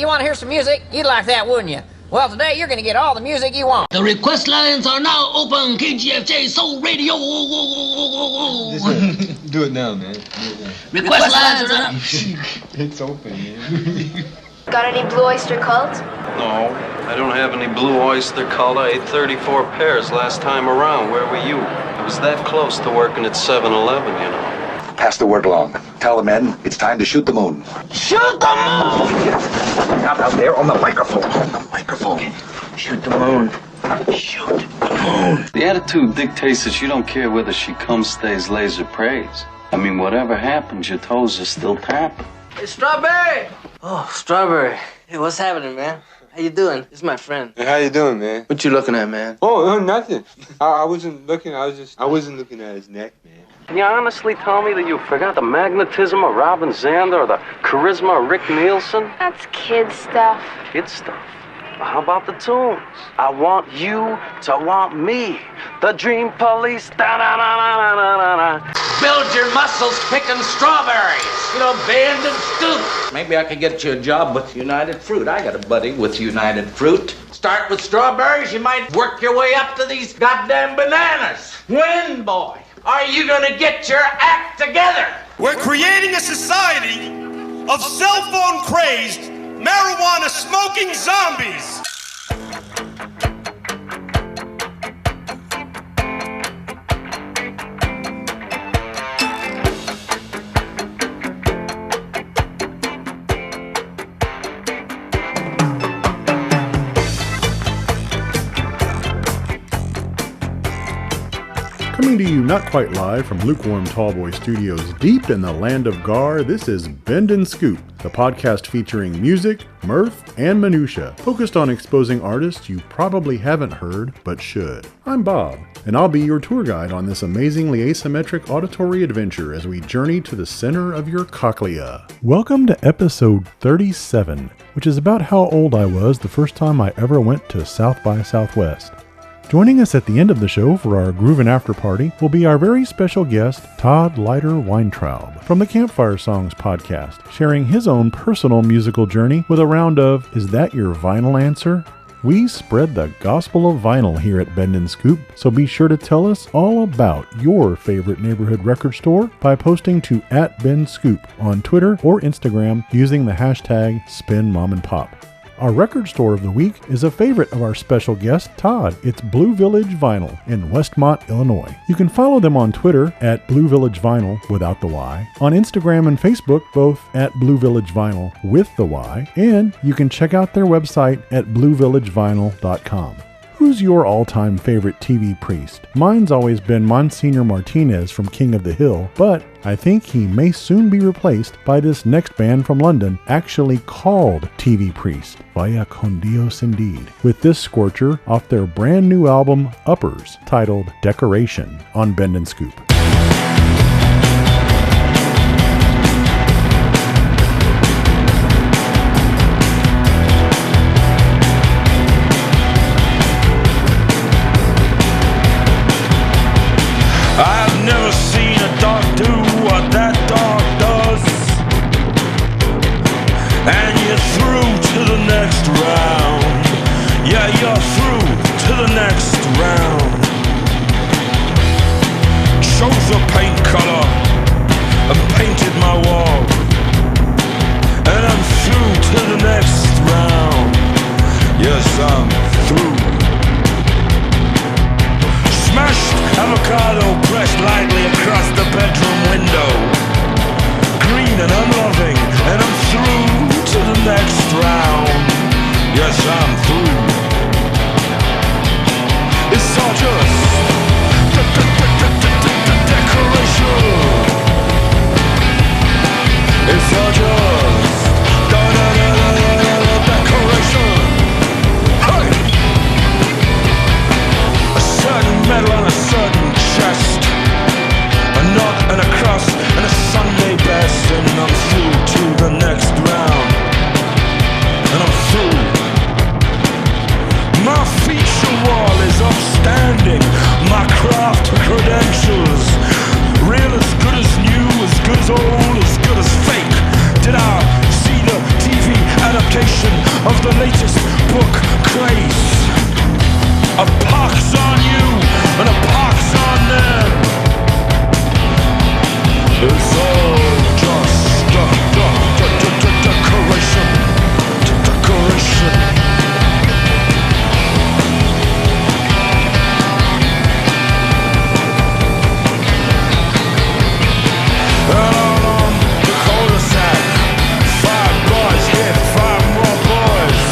you want to hear some music? You'd like that, wouldn't you? Well, today you're going to get all the music you want. The request lines are now open. KGFJ Soul Radio. Do it now, man. Request lines are up. It's open, man. Got any Blue Oyster Cult? No, I don't have any Blue Oyster Cult. I ate 34 pairs last time around. Where were you? I was that close to working at 7-Eleven, you know. Pass the word along. Tell the men it's time to shoot the moon. Shoot the moon! Not out there on the microphone. On the microphone. Shoot the moon. Shoot the moon. The attitude dictates that you don't care whether she comes, stays, lays, or prays. I mean, whatever happens, your toes are still tapping. Hey, Strawberry! Oh, Strawberry. Hey, what's happening, man? How you doing? This is my friend. Hey, how you doing, man? What you looking at, man? Oh, nothing. I wasn't looking. I wasn't looking at his neck, man. Can you honestly tell me that you forgot the magnetism of Robin Zander or the charisma of Rick Nielsen? That's kid stuff. Kid stuff. Well, how about the tunes? I want you to want me. The Dream Police. Da-da-da-da-da-da-da. Build your muscles picking strawberries. You know, Band and Scoop. Maybe I could get you a job with United Fruit. I got a buddy with United Fruit. Start with strawberries, you might work your way up to these goddamn bananas. When, boy, are you gonna get your act together? We're creating a society of cell phone crazed, marijuana smoking zombies. Coming to you not quite live from Lukewarm Tallboy Studios deep in the land of Gar, this is Bend and Scoop, the podcast featuring music, mirth, and minutia, focused on exposing artists you probably haven't heard, but should. I'm Bob, and I'll be your tour guide on this amazingly asymmetric auditory adventure as we journey to the center of your cochlea. Welcome to episode 37, which is about how old I was the first time I ever went to South by Southwest. Joining us at the end of the show for our Groovin' After Party will be our very special guest, Todd Leiter-Weintraub, from the Campfire Songs podcast, sharing his own personal musical journey with a round of Is That Your Vinyl Answer? We spread the gospel of vinyl here at Bend and Scoop, so be sure to tell us all about your favorite neighborhood record store by posting to @BendScoop on Twitter or Instagram using the hashtag SpinMomandPop. Our record store of the week is a favorite of our special guest, Todd. It's Blue Village Vinyl in Westmont, Illinois. You can follow them on Twitter at Blue Village Vinyl without the Y, on Instagram and Facebook both at Blue Village Vinyl with the Y, and you can check out their website at bluevillagevinyl.com. Who's your all-time favorite TV priest? Mine's always been Monsignor Martinez from King of the Hill, but I think he may soon be replaced by this next band from London, actually called TV Priest, Vaya con Dios indeed, with this scorcher off their brand new album, Uppers, titled Decoration, on Bend and Scoop. I've never seen a dog do what that dog does. And you're through to the next round. Yeah, you're through to the next round. Show the latest book craze. A pox on you and a pox on them. It's all just decoration. Decoration. Out on the cul-de-sac, 5 boys hit 5 more boys.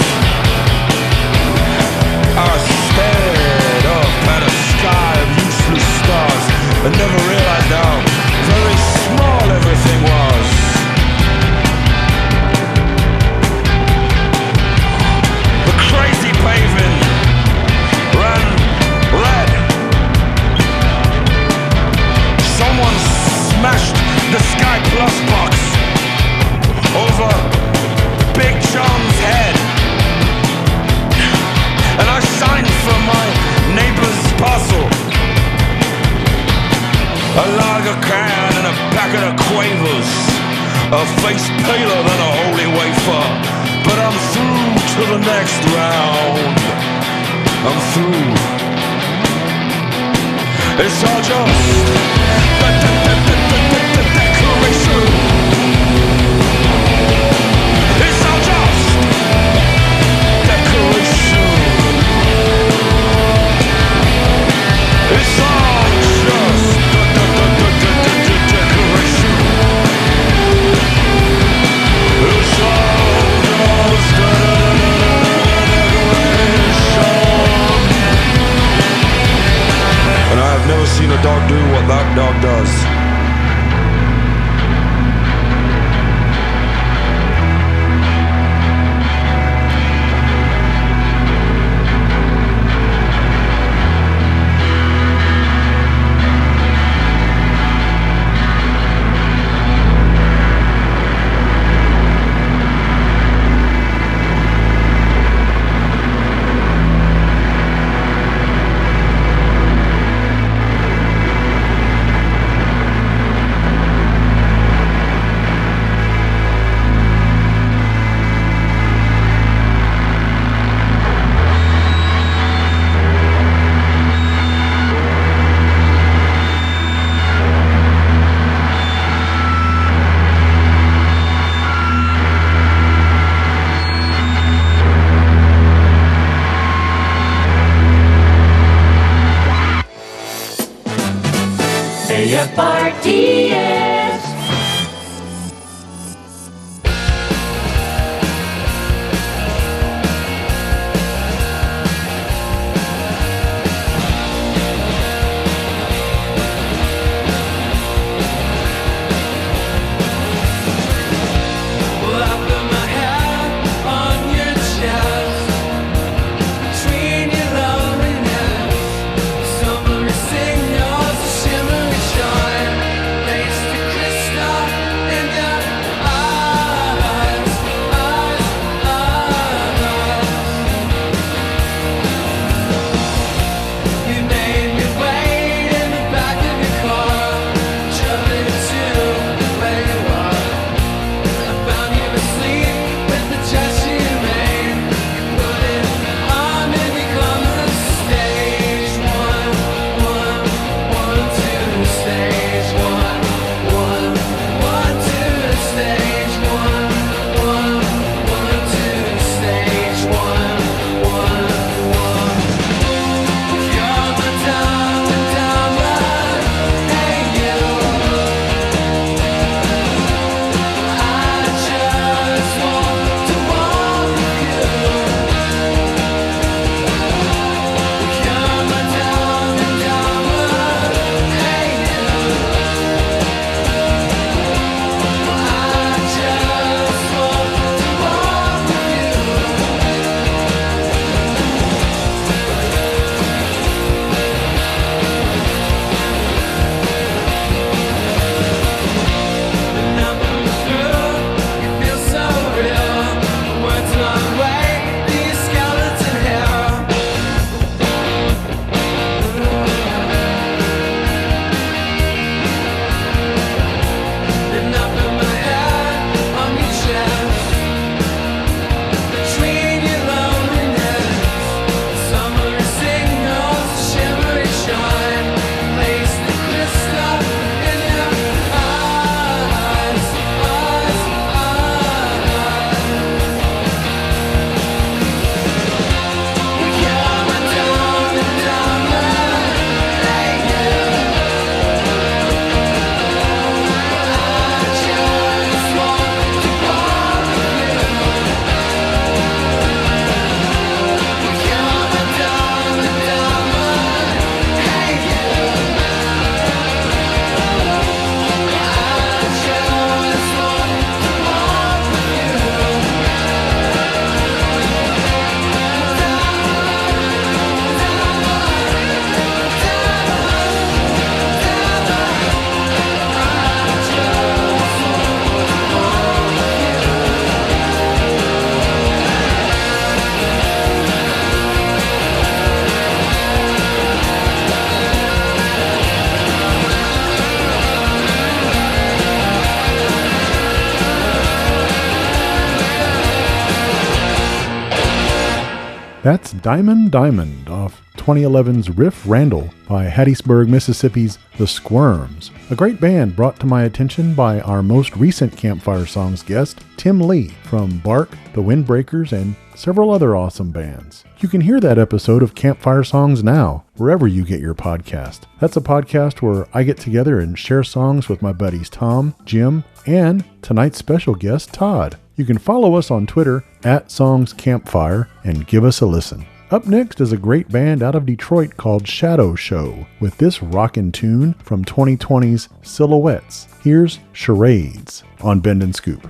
I stared up at a sky of useless stars and never realized how very small everything was. The crazy paving ran red. Someone smashed the Sky Plus box over Big John's head. And I signed for my neighbor's parcel. A lager can and a packet of Quavers. A face paler than a holy wafer. But I'm through to the next round. I'm through. It's all just decoration. It's all just decoration. It's all just decoration. It's all just decoration. And I have never seen a dog do what that dog does. AFRTS. Signals, shimmering shine, place to That's Diamond Diamond off 2011's Riff Randall by Hattiesburg, Mississippi's The Squirms, a great band brought to my attention by our most recent Campfire Songs guest, Tim Lee, from Bark, The Windbreakers, and several other awesome bands. You can hear that episode of Campfire Songs now, wherever you get your podcast. That's a podcast where I get together and share songs with my buddies Tom, Jim, and tonight's special guest, Todd. You can follow us on Twitter @SongsCampfire and give us a listen. Up next is a great band out of Detroit called Shadow Show with this rockin' tune from 2020's Silhouettes. Here's Charades on Bend and Scoop.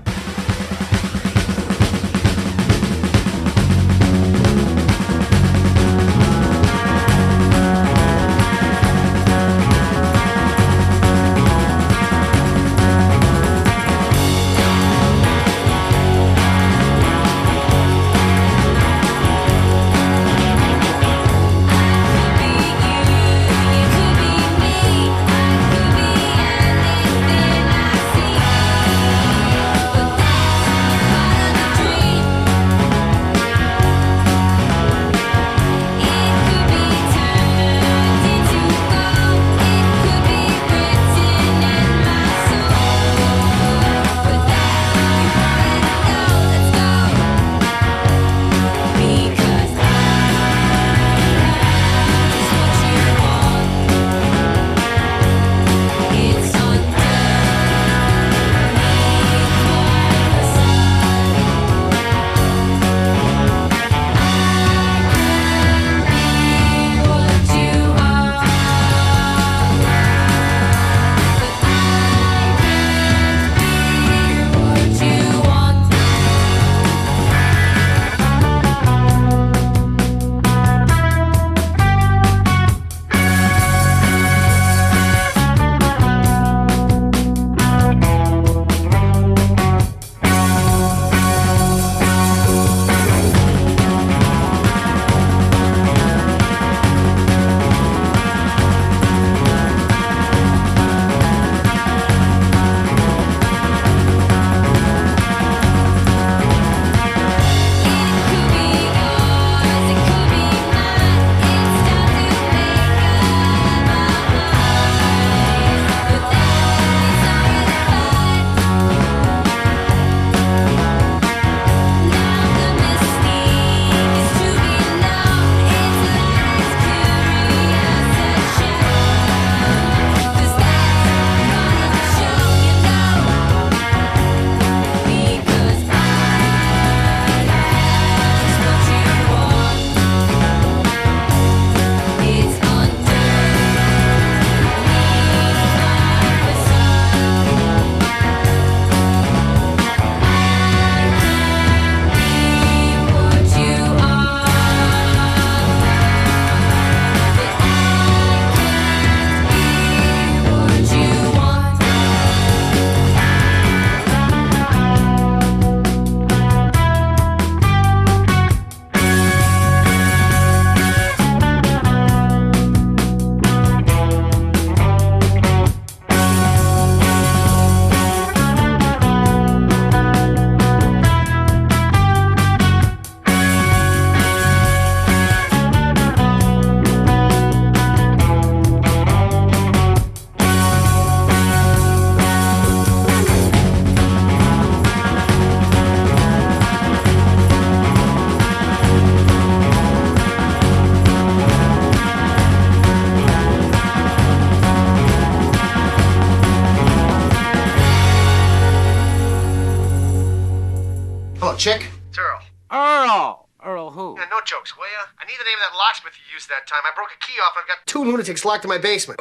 Chick? It's Earl. Earl! Earl who? Yeah, no jokes, will ya? I need the name of that locksmith you used that time. I broke a key off. I've got 2 lunatics locked in my basement.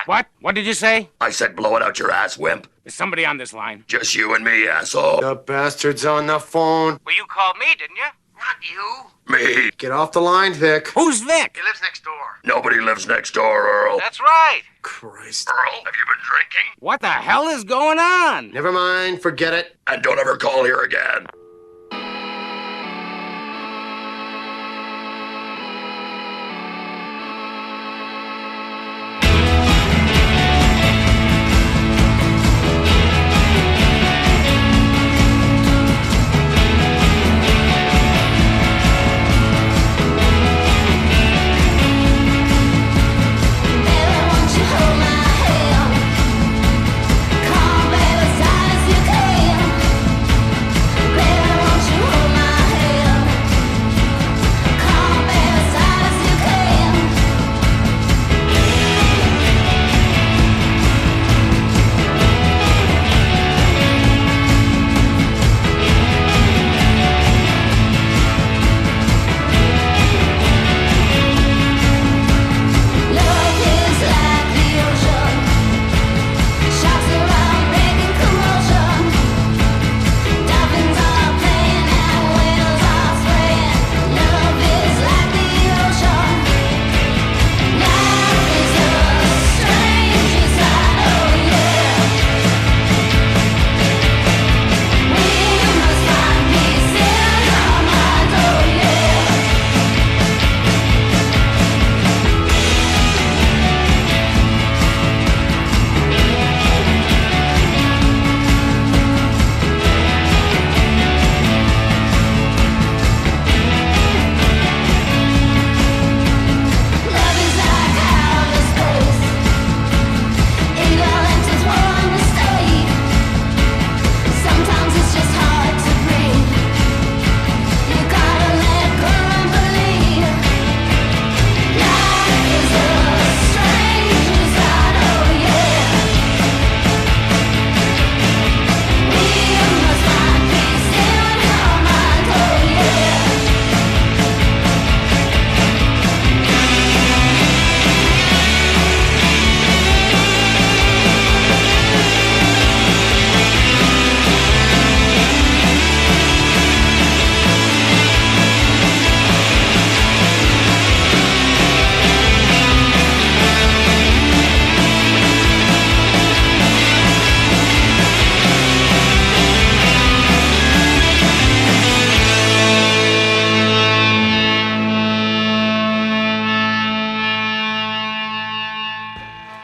What? What did you say? I said blow it out your ass, wimp. Is somebody on this line? Just you and me, asshole. The bastard's on the phone. Well, you called me, didn't you? Not you. Me. Get off the line, Vic. Who's Vic? He lives next door. Nobody lives next door, Earl. That's right. Christ. Earl, have you been drinking? What the hell is going on? Never mind. Forget it. And don't ever call here again.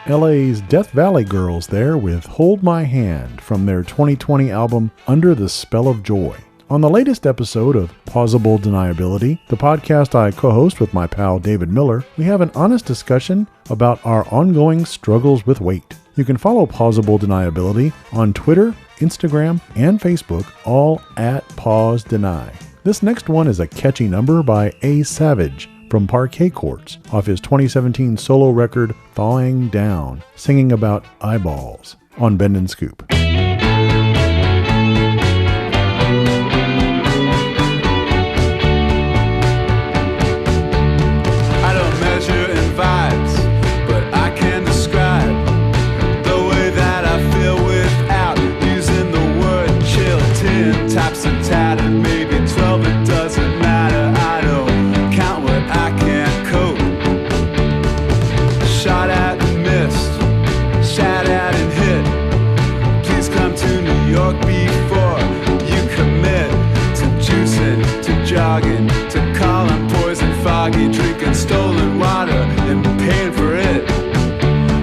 LA's Death Valley Girls there with Hold My Hand from their 2020 album Under the Spell of Joy. On the latest episode of Plausible Deniability, the podcast I co-host with my pal David Miller, we have an honest discussion about our ongoing struggles with weight. You can follow Plausible Deniability on Twitter, Instagram, and Facebook, all at Pause Deny. This next one is a catchy number by A Savage from Parquet Courts off his 2017 solo record Thawing Down, singing about eyeballs on Bend and Scoop. Tattered, maybe 12, it doesn't matter. I don't count what I can't cope. Shot at and missed, shot at and hit. Please come to New York before you commit to juicing, to jogging, to calling poison foggy, drinking stolen water and paying for it.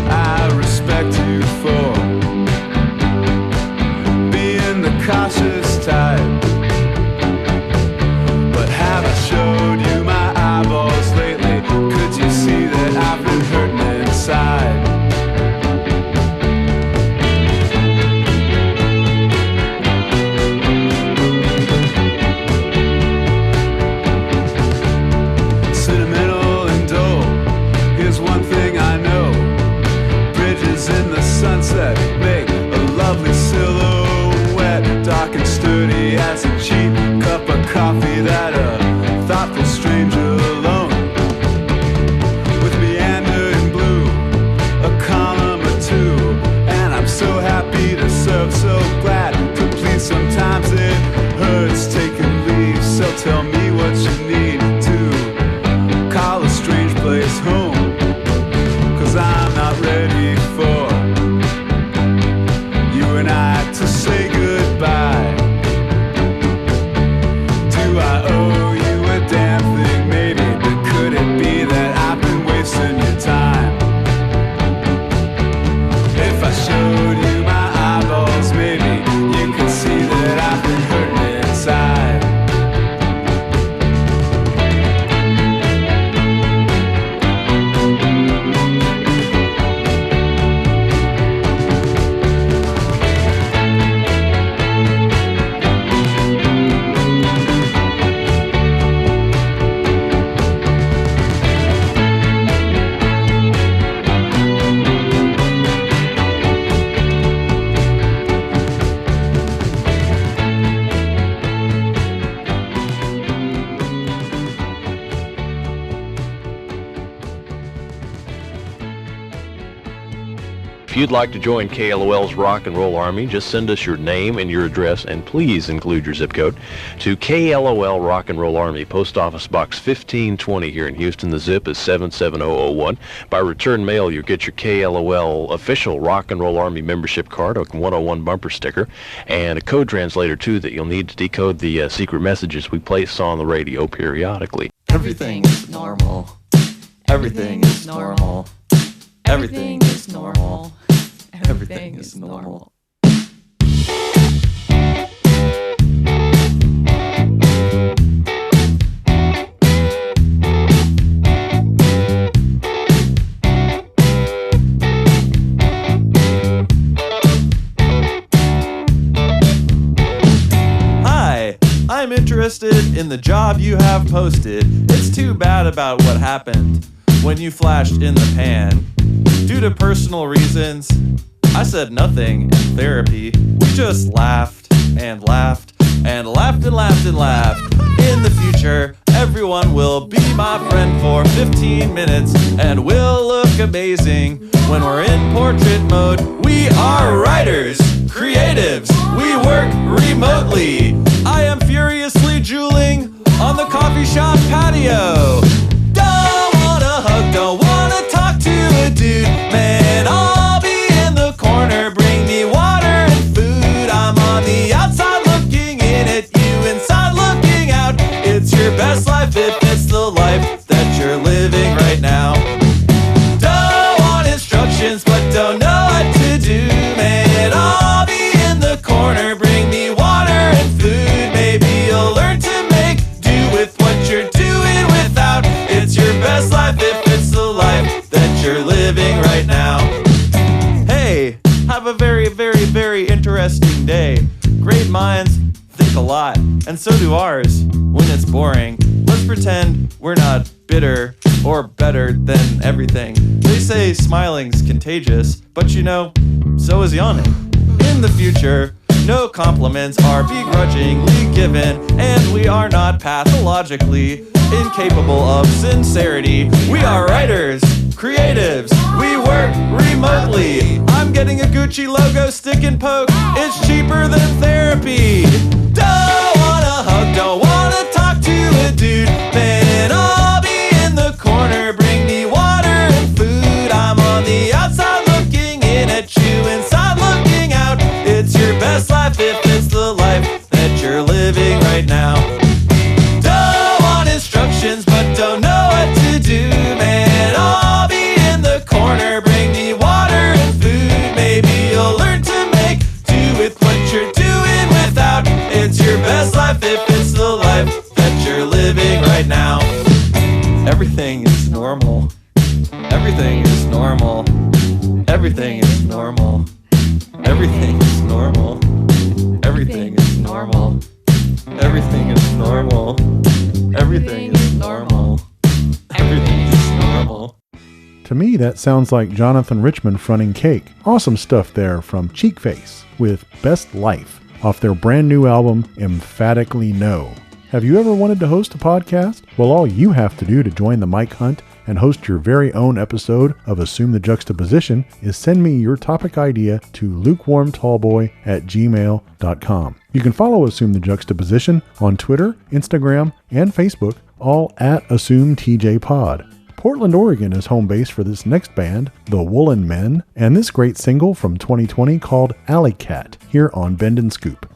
I respect you for being the cautious type. Have I showed you my eyeballs lately? Could you see that I've been hurting inside? Sentimental and dull, here's one thing I know. Bridges in the sunset make a lovely silhouette, dark and sturdy as a cheap cup of coffee that a thoughtful stranger alone with meander in blue, a column or two, and I'm so happy to serve, so glad to please. Sometimes it hurts taking leave, so tell me what you need to call a strange place home, 'cause I'm not ready for you and I to say goodbye. Do I owe you a damn thing? Maybe, but could it be that I've been wasting your time? If I showed you my eyeballs, maybe you could see that I've been hurting inside. If you'd like to join KLOL's Rock and Roll Army, just send us your name and your address, and please include your zip code, to KLOL Rock and Roll Army, Post Office Box 1520 here in Houston. The zip is 77001. By return mail, you'll get your KLOL official Rock and Roll Army membership card, a 101 bumper sticker, and a code translator, too, that you'll need to decode the secret messages we place on the radio periodically. Everything is normal. Everything is normal. Everything is normal. Everything is normal. Hi, I'm interested in the job you have posted. It's too bad about what happened when you flashed in the pan. Due to personal reasons, I said nothing in therapy. We just laughed and laughed and laughed and laughed and laughed. In the future, everyone will be my friend for 15 minutes and we'll look amazing when we're in portrait mode. We are writers, creatives, we work remotely. I am furiously drooling on the coffee shop patio. Don't wanna hug, don't wanna talk to a dude. Man, I'll be in the corner, bring me water and food. I'm on the outside looking in at you, inside looking out. It's your best life if it's the life that you're living right now. Don't want instructions, but that, and so do ours when it's boring. Let's pretend we're not bitter or better than everything. They say smiling's contagious, but you know, so is yawning. In the future, no compliments are begrudgingly given, and we are not pathologically incapable of sincerity. We are writers, creatives, we work remotely. I'm getting a Gucci logo stick and poke, it's cheaper than therapy. Don't wanna hug, don't wanna talk to a dude, man, I'll be in the corner, bring me water and food. I'm on the outside looking in at you, inside looking out. It's your best life if it's the life that you're living right now. Don't want instructions, but don't know what to do, man. I'll be in the corner, bring me water and food. Maybe you'll learn to make do with what you're doing without. It's your best life if it's the life that you're living right now. Everything is normal. Everything is normal. Everything is normal. Everything is normal. Everything is normal. Everything is normal. Everything is normal. Everything is normal. To me, that sounds like Jonathan Richman fronting Cake. Awesome stuff there from Cheekface with Best Life off their brand new album, Emphatically No. Have you ever wanted to host a podcast? Well, all you have to do to join the mic hunt and host your very own episode of Assume the Juxtaposition is send me your topic idea to lukewarmtallboy@gmail.com. You can follow Assume the Juxtaposition on Twitter, Instagram, and Facebook, all at AssumeTJPod. Portland, Oregon is home base for this next band, The Woolen Men, and this great single from 2020 called Alley Cat, here on Bend and Scoop.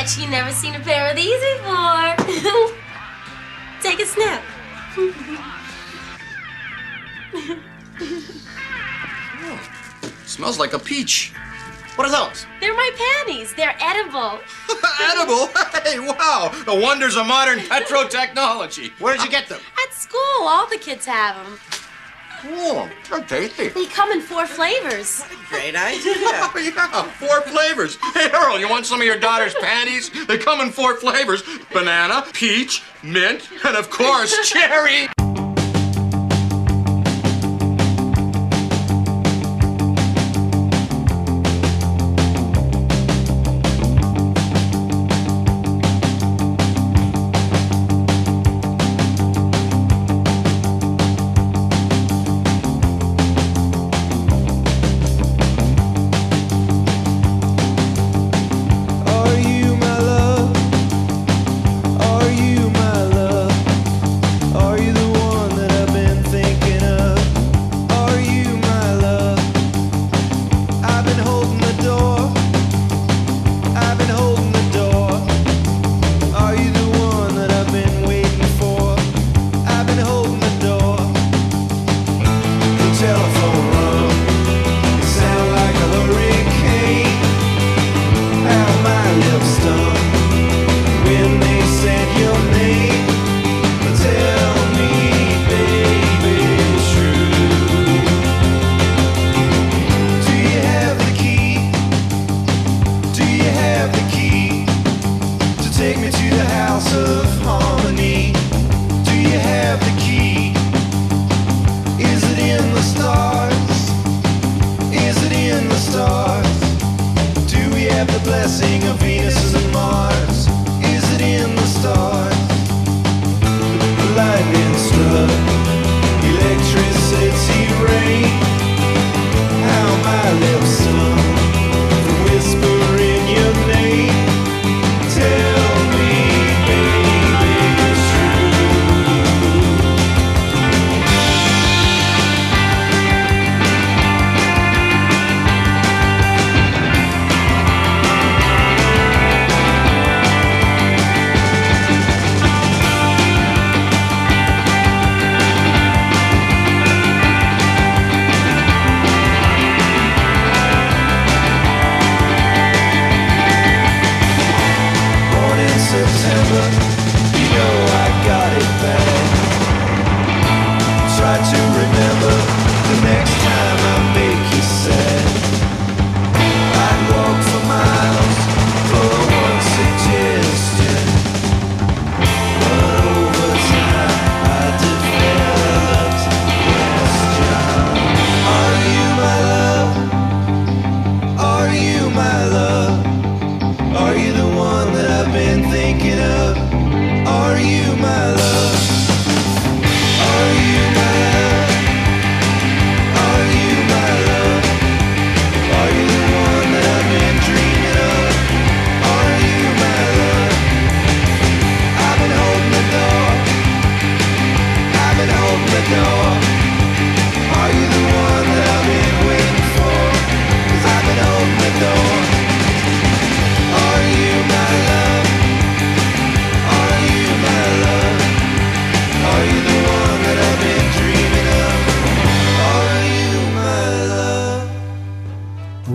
bet you've never seen a pair of these before. Take a snap. Smells like a peach. What are those? They're my panties. They're edible. Edible? Hey, wow. The wonders of modern petrotechnology. Where did you get them? At school. All the kids have them. Cool. They're tasty. They come in 4 flavors. Great idea. Oh, yeah, 4 flavors. Hey, Earl, you want some of your daughter's panties? They come in 4 flavors. Banana, peach, mint, and of course, cherry.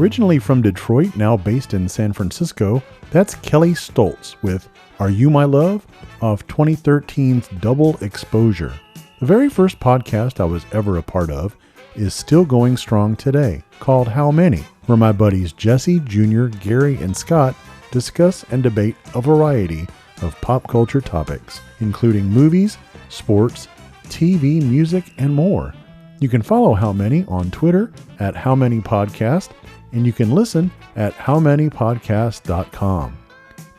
Originally from Detroit, now based in San Francisco, that's Kelly Stoltz with Are You My Love off 2013's Double Exposure. The very first podcast I was ever a part of is still going strong today, called How Many, where my buddies Jesse, Jr., Gary, and Scott discuss and debate a variety of pop culture topics, including movies, sports, TV, music, and more. You can follow How Many on Twitter at How Many Podcast, and you can listen at howmanypodcast.com.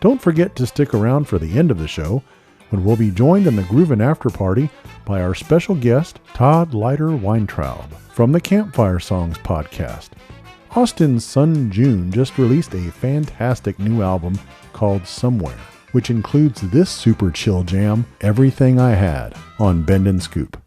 Don't forget to stick around for the end of the show, when we'll be joined in the Groovin' After Party by our special guest, Todd Leiter-Weintraub, from the Campfire Songs podcast. Austin's son June just released a fantastic new album called Somewhere, which includes this super chill jam, Everything I Had, on Bend and Scoop.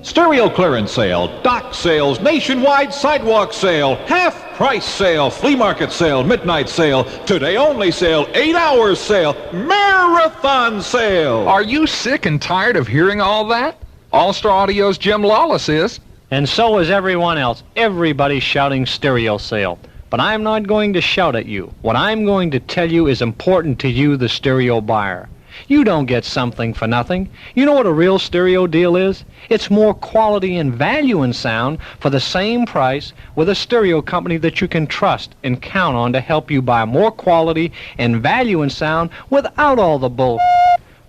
Stereo clearance sale, dock sales, nationwide sidewalk sale, half price sale, flea market sale, midnight sale, today only sale, 8 hours sale, marathon sale. Are you sick and tired of hearing all that? All-Star Audio's Jim Lawless is. And so is everyone else. Everybody's shouting stereo sale. But I'm not going to shout at you. What I'm going to tell you is important to you, the stereo buyer. You don't get something for nothing. You know what a real stereo deal is? It's more quality and value in sound for the same price with a stereo company that you can trust and count on to help you buy more quality and value in sound without all the bull.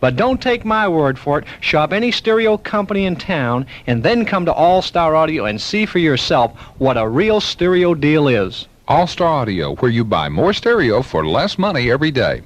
But don't take my word for it. Shop any stereo company in town and then come to All-Star Audio and see for yourself what a real stereo deal is. All-Star Audio, where you buy more stereo for less money every day.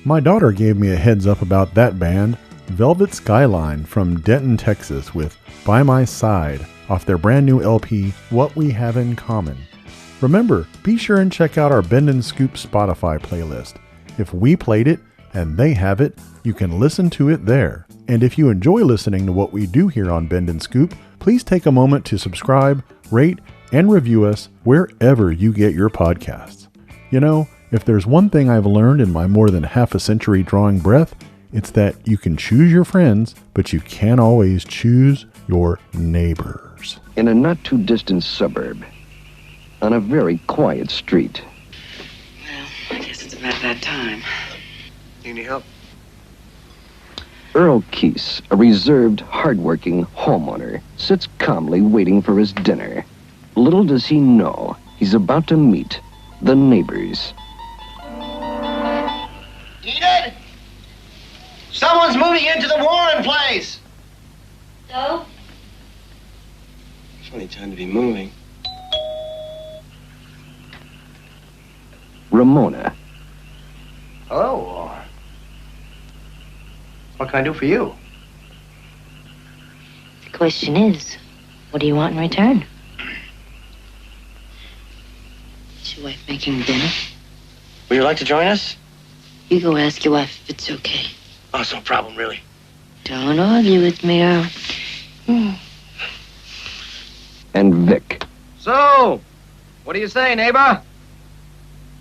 My daughter gave me a heads up about that band, Velvet Skyline from Denton, Texas, with By My Side off their brand new LP, What We Have in Common. Remember, be sure and check out our Bend and Scoop Spotify playlist. If we played it and they have it, you can listen to it there. And if you enjoy listening to what we do here on Bend and Scoop, please take a moment to subscribe, rate, and review us wherever you get your podcasts. You know, if there's one thing I've learned in my more than half a century drawing breath, it's that you can choose your friends, but you can't always choose your neighbors. In a not too distant suburb, on a very quiet street. Well, I guess it's about that time. Need any help? Earl Keese, a reserved, hard-working homeowner, sits calmly waiting for his dinner. Little does he know, he's about to meet the neighbors. Enid! Someone's moving into the Warren place! Go. Funny time to be moving. Ramona. Hello. What can I do for you? The question is, what do you want in return? Is your wife making dinner? Would you like to join us? You go ask your wife if it's okay. Oh, it's no problem, really. Don't argue with me, Earl. And Vic. So, what do you say, neighbor?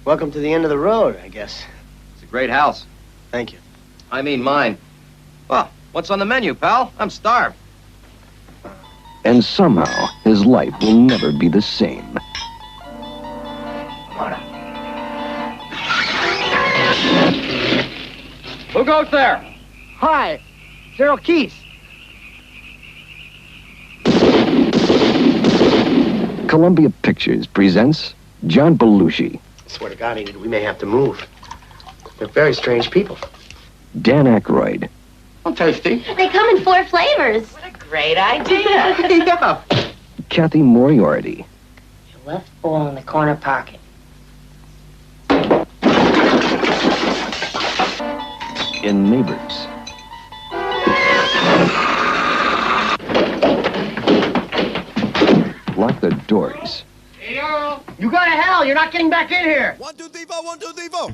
Welcome to the end of the road, I guess. It's a great house. Thank you. I mean mine. Well, what's on the menu, pal? I'm starved. And somehow, his life will never be the same. Who goes there? Hi, Gerald Keith. Columbia Pictures presents John Belushi, Swear to God, Enid, we may have to move. They're very strange people. Dan Aykroyd, I'm tasty. They come in 4 flavors. What a great idea. Yeah. Kathy Moriarty, Your left ball in the corner pocket. in Neighbors. Lock the doors. Hey, Earl. You go to hell. You're not getting back in here. 1, 2, 3, 4, 1, 2, 3, 4.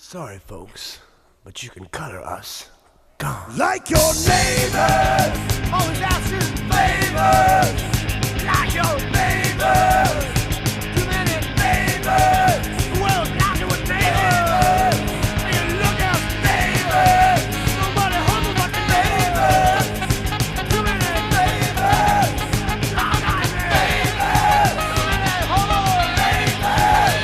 Sorry, folks, but you can color us. Gone. Like your neighbors, always asking favors. Like your neighbors, too many neighbors. Well, not doing neighbors. And you look out neighbors. Nobody home but the neighbors. Too many neighbors. Not like neighbors. Too many homo neighbors.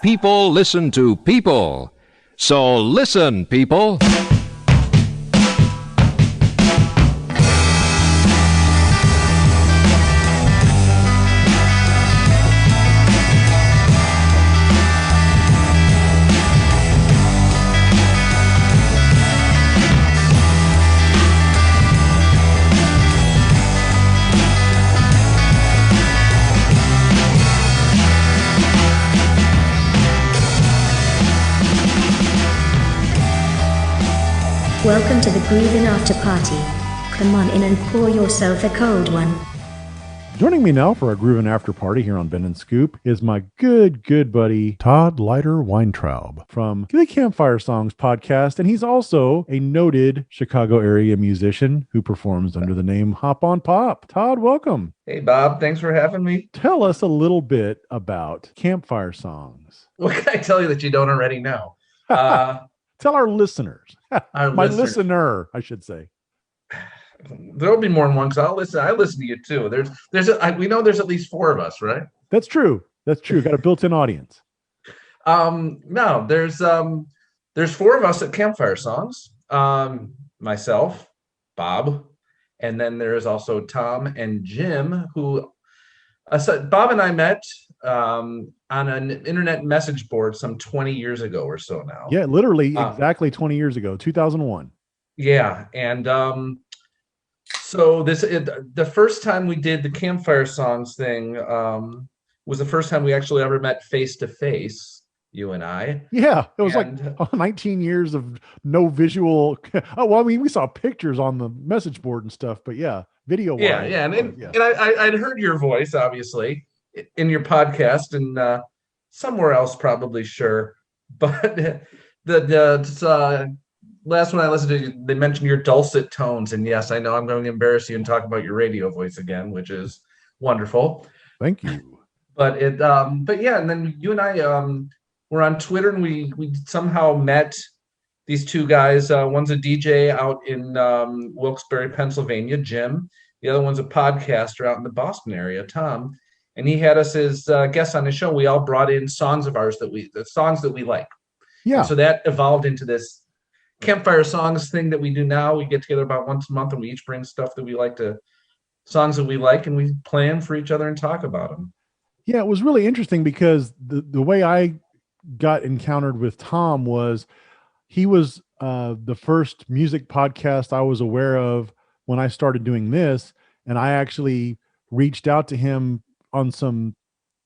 People listen to people. So listen, people. Welcome to the Groovin' After Party, come on in and pour yourself a cold one. Joining me now for our Groovin' After Party here on Bend and Scoop is my good buddy, Todd Leiter-Weintraub from the Campfire Songs podcast, and he's also a noted Chicago area musician who performs under the name Hop on Pop. Todd, welcome. Hey, Bob. Thanks for having me. Tell us a little bit about Campfire Songs. What can I tell you that you don't already know? Tell our listeners. My listeners. listener, I should say. There'll be more than one because I listen to you too. We know there's at least four of us, right? That's true. Got a built-in audience. No, there's four of us at Campfire Songs. Myself, Bob, and then there is also Tom and Jim, who Bob and I met on an internet message board some 20 years ago or so now. Yeah, literally exactly 20 years ago, 2001. Yeah, and so the first time we did the Campfire Songs thing was the first time we actually ever met face to face, you and I. Yeah, it was like 19 years of no visual. Oh, well, I mean, we saw pictures on the message board and stuff, but yeah, video. Yeah, and I'd heard your voice obviously in your podcast and somewhere else probably, sure, but the last one I listened to, they mentioned your dulcet tones, and yes, I know I'm going to embarrass you and talk about your radio voice again, which is wonderful. Thank you. But yeah, and then you and I were on Twitter, and we somehow met these two guys. One's a DJ out in Wilkes-Barre, Pennsylvania, Jim. The other one's a podcaster out in the Boston area, Tom. And he had us as guests on his show. We all brought in songs of ours the songs that we like. Yeah. And so that evolved into this Campfire Songs thing that we do now. We get together about once a month and we each bring stuff that we like songs that we like, and we plan for each other and talk about them. Yeah, it was really interesting because the way I got encountered with Tom was he was the first music podcast I was aware of when I started doing this. And I actually reached out to him on some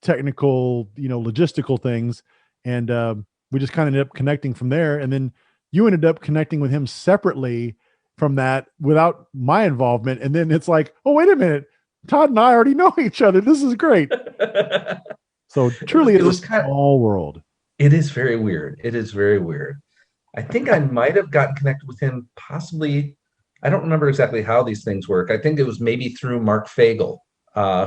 technical, logistical things. And we just kind of ended up connecting from there. And then you ended up connecting with him separately from that without my involvement. And then it's like, oh, wait a minute. Todd and I already know each other. This is great. So truly, it was a small world. It is very weird. I think I might have gotten connected with him possibly. I don't remember exactly how these things work. I think it was maybe through Mark Fagel,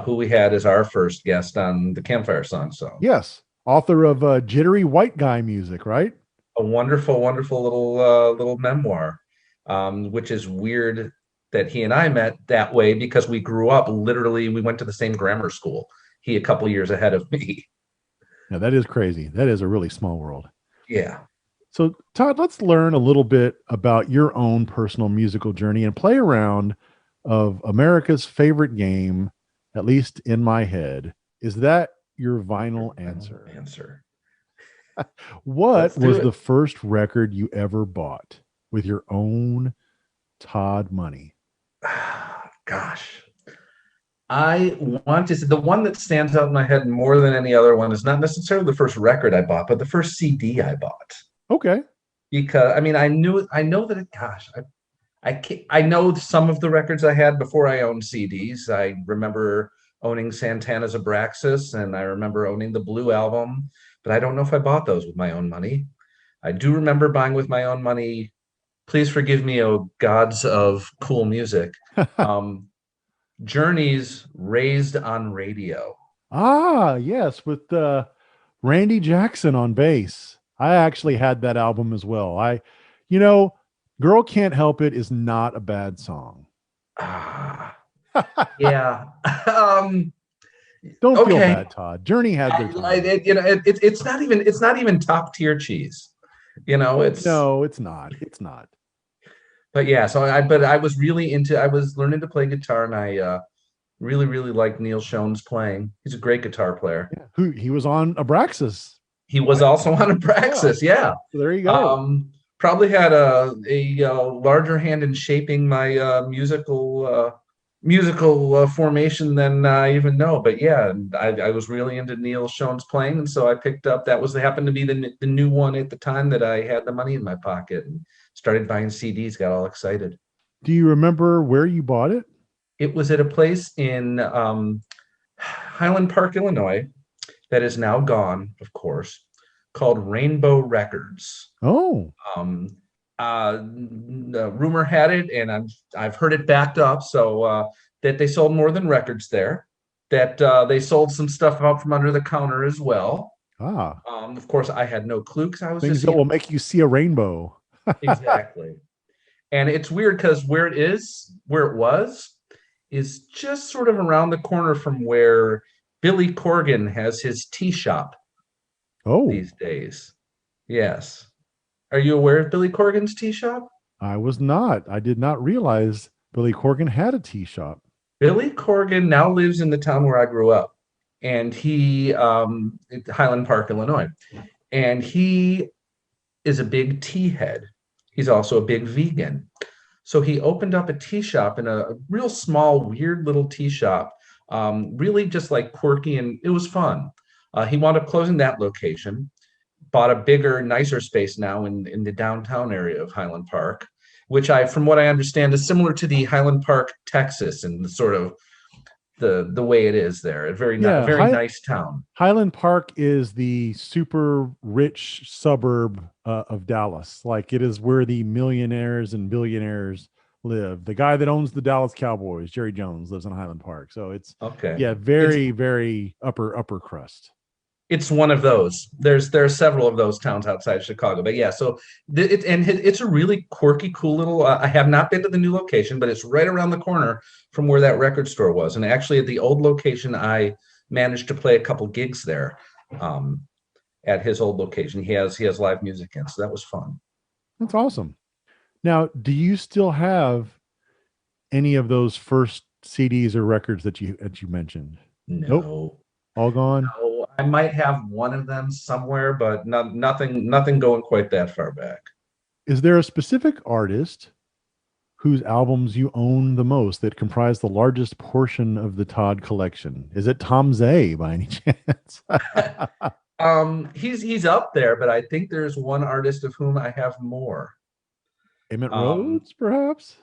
who we had as our first guest on the Campfire Songs. Yes. Author of Jittery White Guy Music, right? A wonderful little memoir, which is weird that he and I met that way because we grew up literally. We went to the same grammar school. He a couple years ahead of me. Yeah, that is crazy. That is a really small world. Yeah. So Todd, let's learn a little bit about your own personal musical journey and play around of America's favorite game, at least in my head. Is that your vinyl answer? What was the first record you ever bought with your own Todd money? Gosh, I want to say the one that stands out in my head more than any other one is not necessarily the first record I bought, but the first CD I bought. Okay. Because I mean, I know that. Gosh, I know some of the records I had before I owned CDs. I remember owning Santana's Abraxas, and I remember owning the Blue Album. But I don't know if I bought those with my own money. I do remember buying with my own money. Please forgive me, oh gods of cool music. Journey's Raised on Radio. Ah, yes, with Randy Jackson on bass. I actually had that album as well. Girl Can't Help It is not a bad song. Yeah. Don't feel bad, Todd. Journey had their time. It's not even top tier cheese. No, it's not. It's not. But yeah, so I was learning to play guitar, and I really liked Neil Schoen's playing. He's a great guitar player. Yeah. He was on Abraxas. He was also on Abraxas. Yeah. So there you go. Probably had a larger hand in shaping my musical formation than I even know. But yeah, I was really into Neil Schoen's playing, and so I picked up. Happened to be the new one at the time that I had the money in my pocket and started buying CDs. Got all excited. Do you remember where you bought it? It was at a place in Highland Park, Illinois, that is now gone, of course, called Rainbow Records. Oh. The rumor had it, and I've heard it backed up, so that they sold more than records there, that they sold some stuff out from under the counter as well. Ah. Of course, I had no clue because I was Things just that will make you see a rainbow. exactly. And it's weird because where it was, is just sort of around the corner from where Billy Corgan has his tea shop. Oh. These days. Yes. Are you aware of Billy Corgan's tea shop? I was not. I did not realize Billy Corgan had a tea shop. Billy Corgan now lives in the town where I grew up, and he Highland Park, Illinois, and he is a big tea head. He's also a big vegan. So he opened up a tea shop in a real small, weird little tea shop, really just like quirky, and it was fun. He wound up closing that location, bought a bigger, nicer space now in the downtown area of Highland Park, which from what I understand, is similar to the Highland Park, Texas, and the sort of the way it is there. A very nice town. Highland Park is the super rich suburb of Dallas. Like, it is where the millionaires and billionaires live. The guy that owns the Dallas Cowboys, Jerry Jones, lives in Highland Park. So it's very upper crust. It's one of those. There are several of those towns outside Chicago, but yeah. So it's a really quirky, cool little. I have not been to the new location, but it's right around the corner from where that record store was. And actually, at the old location, I managed to play a couple gigs there. At his old location, he has live music in, so that was fun. That's awesome. Now, do you still have any of those first CDs or records that you mentioned? No. Nope. All gone? No, I might have one of them somewhere, but nothing going quite that far back. Is there a specific artist whose albums you own the most that comprise the largest portion of the Todd collection? Is it Tom Zay by any chance? He's up there, but I think there's one artist of whom I have more. Emmett Rhodes, perhaps?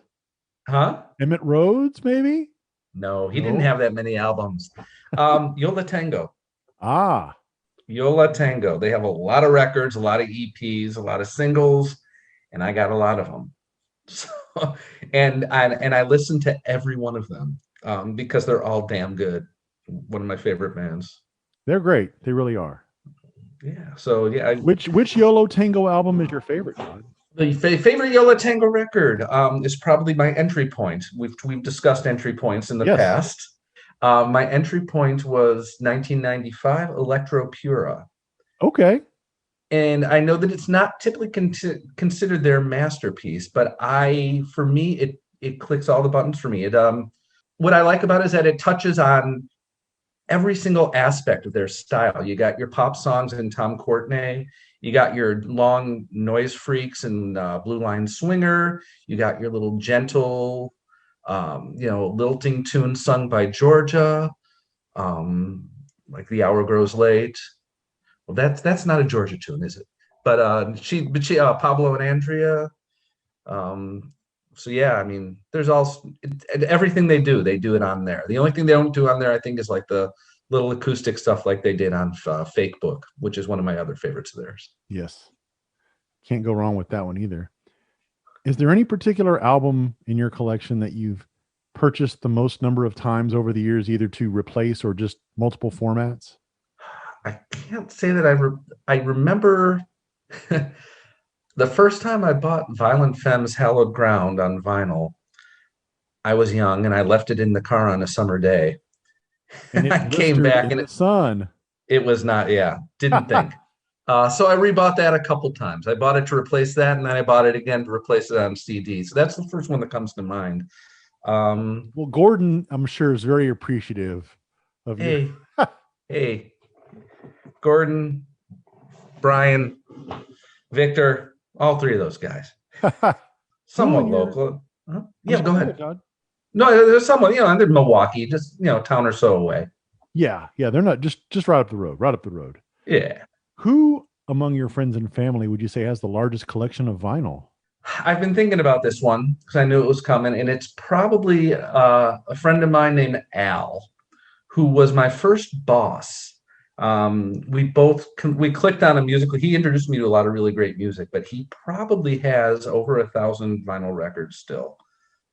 Huh? Emmett Rhodes, maybe? No, he didn't have that many albums. Yola Tango. Ah. Yola Tango. They have a lot of records, a lot of EPs, a lot of singles, and I got a lot of them. So, and I listen to every one of them because they're all damn good. One of my favorite bands. They're great. They really are. Yeah. So yeah. Which Yola Tango album is your favorite, Todd? The favorite Yola Tango record is probably my entry point. We've discussed entry points in the past. My entry point was 1995 Electro Pura. Okay. And I know that it's not typically considered their masterpiece, but for me, it clicks all the buttons for me. What I like about it is that it touches on every single aspect of their style. You got your pop songs and Tom Courtenay. You got your long Noise Freaks and Blue Line Swinger. You got your little gentle, lilting tunes sung by Georgia, like The Hour Grows Late. Well, that's not a Georgia tune, is it? But she Pablo and Andrea. So yeah, I mean, there's everything they do it on there. The only thing they don't do on there, I think, is like the little acoustic stuff like they did on Fake Book, which is one of my other favorites of theirs. Yes. Can't go wrong with that one either. Is there any particular album in your collection that you've purchased the most number of times over the years, either to replace or just multiple formats? I can't say that I remember the first time I bought Violent Femme's Hallowed Ground on vinyl. I was young and I left it in the car on a summer day. And I came back and it was not, didn't think. So I rebought that a couple times. I bought it to replace that, and then I bought it again to replace it on CD. So that's the first one that comes to mind. Well, Gordon, I'm sure, is very appreciative of you. Hey, Gordon, Brian, Victor, all three of those guys. Somewhat local. Huh? Yeah, go ahead. Todd. No, there's someone, and they're Milwaukee, just, town or so away. Yeah, they're not just right up the road. Yeah. Who among your friends and family would you say has the largest collection of vinyl? I've been thinking about this one because I knew it was coming, and it's probably a friend of mine named Al, who was my first boss. We clicked on a musical. He introduced me to a lot of really great music, but he probably has over 1,000 vinyl records still,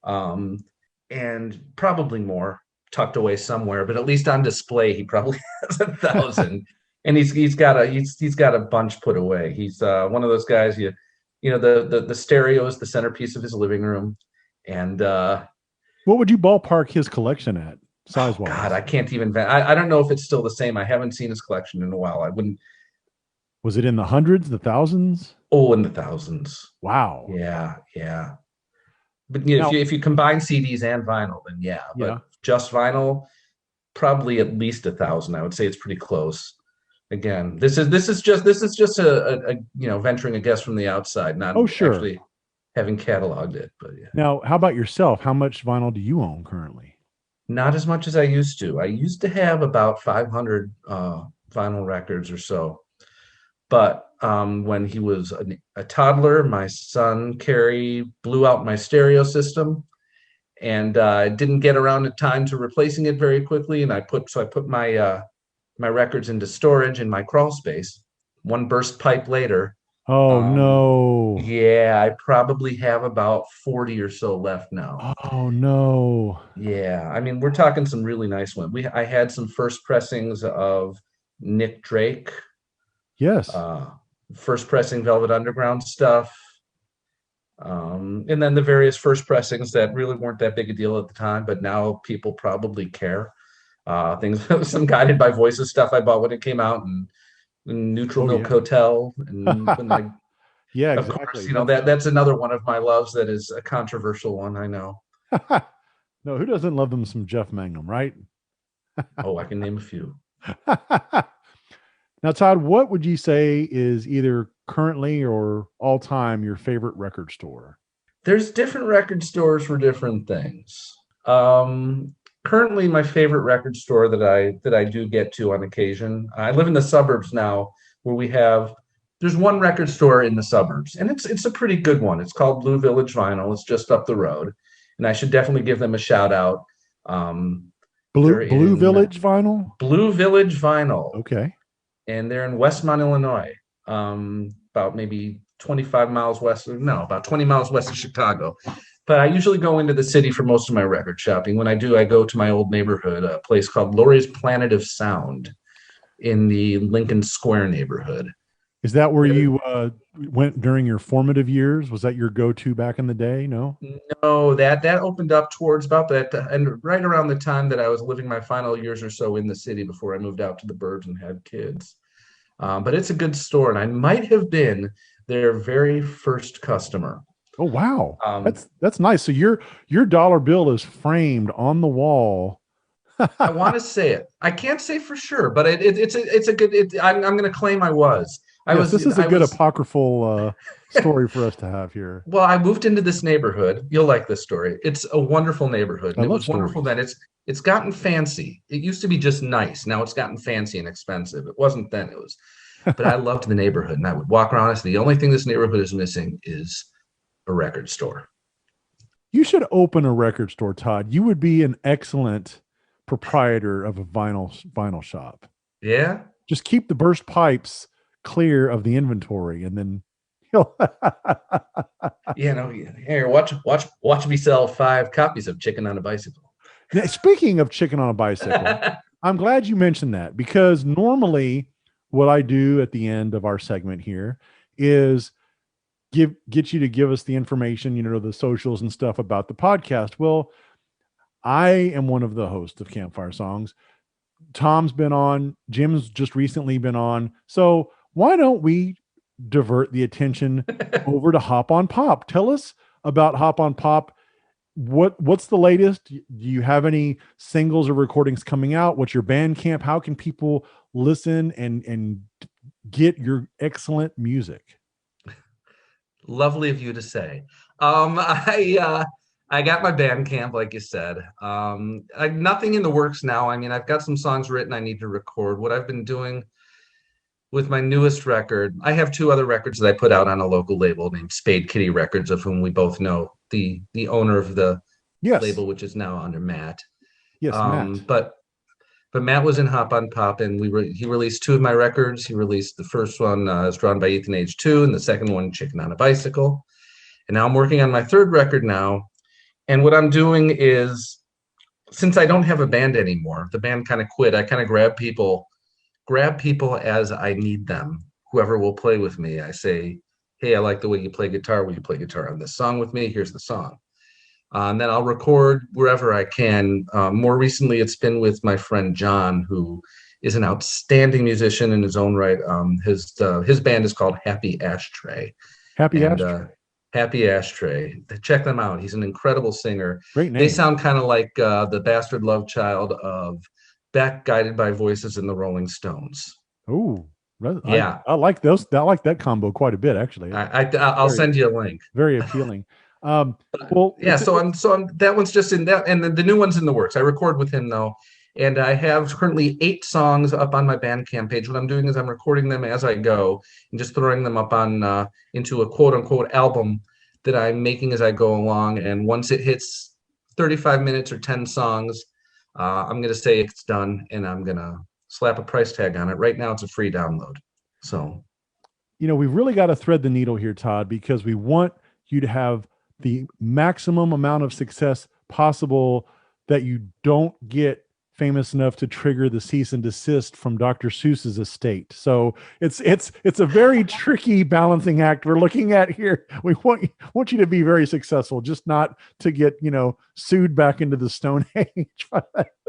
and probably more tucked away somewhere. But at least on display, he probably has 1,000, and he's got a bunch put away. He's one of those guys. The stereo is the centerpiece of his living room, and what would you ballpark his collection at? Size-wise. God, I can't even. I don't know if it's still the same. I haven't seen his collection in a while. I wouldn't. Was it in the hundreds, the thousands? Oh, in the thousands. Wow. Yeah. But if you combine CDs and vinyl, then yeah. But just vinyl, probably at least 1,000. I would say it's pretty close. Again, this is just a venturing a guess from the outside, not actually having cataloged it. But yeah. Now, how about yourself? How much vinyl do you own currently? Not as much as I used to. I used to have about 500 vinyl records or so. But when he was a toddler, my son, Carrie, blew out my stereo system. And I didn't get around in time to replacing it very quickly. And I put my records into storage in my crawl space. One burst pipe later. Oh, no. Yeah, I probably have about 40 or so left now. Oh, no. Yeah, I mean, we're talking some really nice ones. I had some first pressings of Nick Drake. Yes. First pressing Velvet Underground stuff. And then the various first pressings that really weren't that big a deal at the time, but now people probably care. Some Guided by Voices stuff I bought when it came out, and Neutral Milk Hotel, and yeah, of exactly. course, that's another one of my loves that is a controversial one. I know. No, who doesn't love them some Jeff Mangum, right? Oh, I can name a few. Now, Todd, what would you say is either currently or all time your favorite record store? There's different record stores for different things. Currently, my favorite record store that I do get to on occasion. I live in the suburbs now, where there's one record store in the suburbs, and it's a pretty good one. It's called Blue Village Vinyl. It's just up the road, and I should definitely give them a shout out. Blue Village Vinyl. Blue Village Vinyl. Okay. And they're in Westmont, Illinois, about maybe 20 miles west of Chicago. But I usually go into the city for most of my record shopping. When I do, I go to my old neighborhood, a place called Laurie's Planet of Sound in the Lincoln Square neighborhood. Is that where you went during your formative years? Was that your go-to back in the day? No, that opened up towards about that, and right around the time that I was living my final years or so in the city before I moved out to the burbs and had kids. But it's a good store, and I might have been their very first customer. Oh, wow. That's nice. So your dollar bill is framed on the wall. I want to say it. I can't say for sure, but it's a good. I'm going to claim I was. This is a good apocryphal story for us to have here. Well, I moved into this neighborhood. You'll like this story. It's a wonderful neighborhood. And it was wonderful that it's gotten fancy. It used to be just nice. Now it's gotten fancy and expensive. It wasn't then. It was. But I loved the neighborhood, and I would walk around. The only thing this neighborhood is missing is a record store. You should open a record store, Todd. You would be an excellent proprietor of a vinyl shop. Yeah. Just keep the burst pipes clear of the inventory, and then here, watch me sell 5 copies of Chicken on a Bicycle. Now, speaking of Chicken on a Bicycle, I'm glad you mentioned that, because normally what I do at the end of our segment here is get you to give us the information, the socials and stuff about the podcast. Well, I am one of the hosts of Campfire Songs. Tom's been on, Jim's just recently been on. So why don't we divert the attention over to Hop on Pop? Tell us about Hop on Pop. What's the latest? Do you have any singles or recordings coming out? What's your Bandcamp? How can people listen and get your excellent music? Lovely of you to say. I got my Bandcamp, like you said. Nothing in the works now. I mean, I've got some songs written I need to record. What I've been doing with my newest record. I have 2 other records that I put out on a local label named Spade Kitty Records, of whom we both know the owner of the label, which is now under Matt. Yes, Matt. But Matt was in Hop on Pop, and he released 2 of my records. He released the first one, is Drawn by Ethan Age 2, and the second one, Chicken on a Bicycle. And now I'm working on my 3rd record now. And what I'm doing is, since I don't have a band anymore, the band kind of quit. I kind of grab people as I need them. Whoever will play with me, I say, hey, I like the way you play guitar. Will you play guitar on this song with me? Here's the song. And then I'll record wherever I can. More recently, it's been with my friend John, who is an outstanding musician in his own right. His band is called Happy Ashtray. Happy Ashtray. Check them out. He's an incredible singer. Great name. They sound kind of like the bastard love child of Beck, Guided by Voices, and the Rolling Stones. Oh, yeah. I like those. I like that combo quite a bit, actually. I'll send you a link. Very appealing. So that one's just in that, and the new one's in the works. I record with him though, and I have currently 8 songs up on my Bandcamp page. What I'm doing is I'm recording them as I go and just throwing them up on into a quote unquote album that I'm making as I go along. And once it hits 35 minutes or 10 songs, I'm gonna say it's done, and I'm gonna slap a price tag on it. Right now, it's a free download. So, we've really got to thread the needle here, Todd, because we want you to have the maximum amount of success possible, that you don't get famous enough to trigger the cease and desist from Dr. Seuss's estate. So it's a very tricky balancing act we're looking at here. We want you to be very successful, just not to get, sued back into the Stone Age.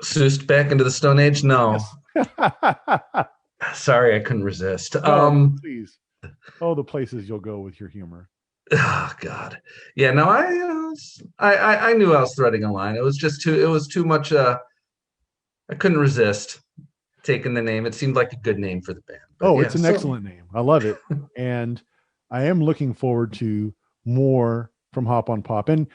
Seussed back into the Stone Age? No. Yes. Sorry, I couldn't resist. Please. Oh, the places you'll go with your humor. Oh God. Yeah, no, I knew I was threading a line. It was too much. I couldn't resist taking the name. It seemed like a good name for the band. But it's an excellent name. I love it. And I am looking forward to more from Hop on Pop. And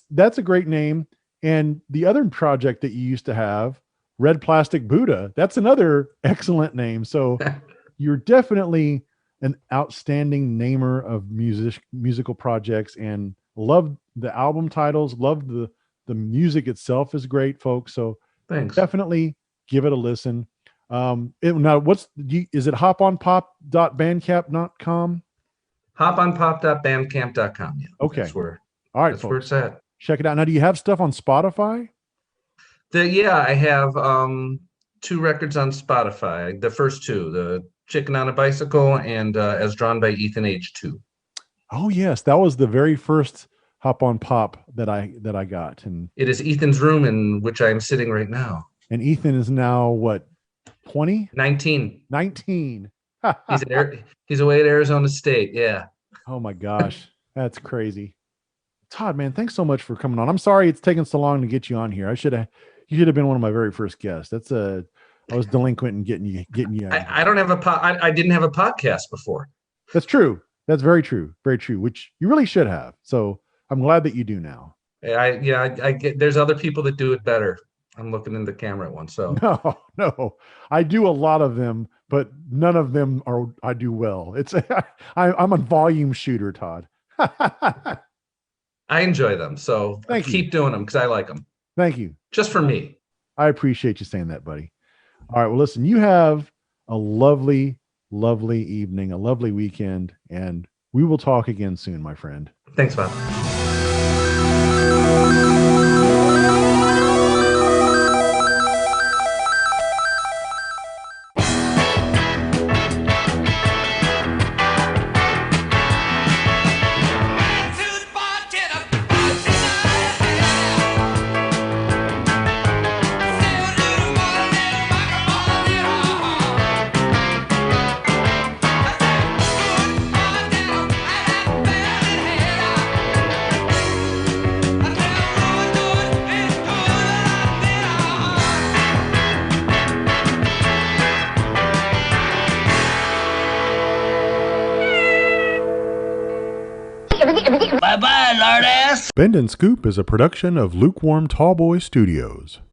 that's a great name. And the other project that you used to have, Red Plastic Buddha, that's another excellent name. So you're definitely an outstanding namer of musical projects, and love the album titles, love the music itself is great, folks. So thanks. Definitely give it a listen. Now is it hoponpop.bandcamp.com? Hoponpop.bandcamp.com. Yeah. Okay. That's where folks, where it's at. Check it out. Now, do you have stuff on Spotify? I have 2 records on Spotify. The first 2, the Chicken on a Bicycle and As Drawn by Ethan Age 2. Oh yes, that was the very first Hop on Pop that I got, and it is Ethan's room in which I'm sitting right now. And Ethan is now what, 20? 19. 19. He's away at Arizona State. Yeah. Oh my gosh, that's crazy. Todd, man, thanks so much for coming on. I'm sorry it's taken so long to get you on here. You should have been one of my very first guests. I was delinquent in getting you. I don't have I didn't have a podcast before. That's true. That's very true. Very true. Which you really should have. So I'm glad that you do now. I get. There's other people that do it better. I'm looking in the camera at one. So no, I do a lot of them, but none of them I do well. I'm a volume shooter, Todd. I enjoy them. So keep doing them because I like them. Thank you. Just for me. I appreciate you saying that, buddy. All right. Well, listen, you have a lovely, lovely evening, a lovely weekend, and we will talk again soon, my friend. Thanks, Bob. Bye-bye, lard ass. Bend and Scoop is a production of Lukewarm Tallboy Studios.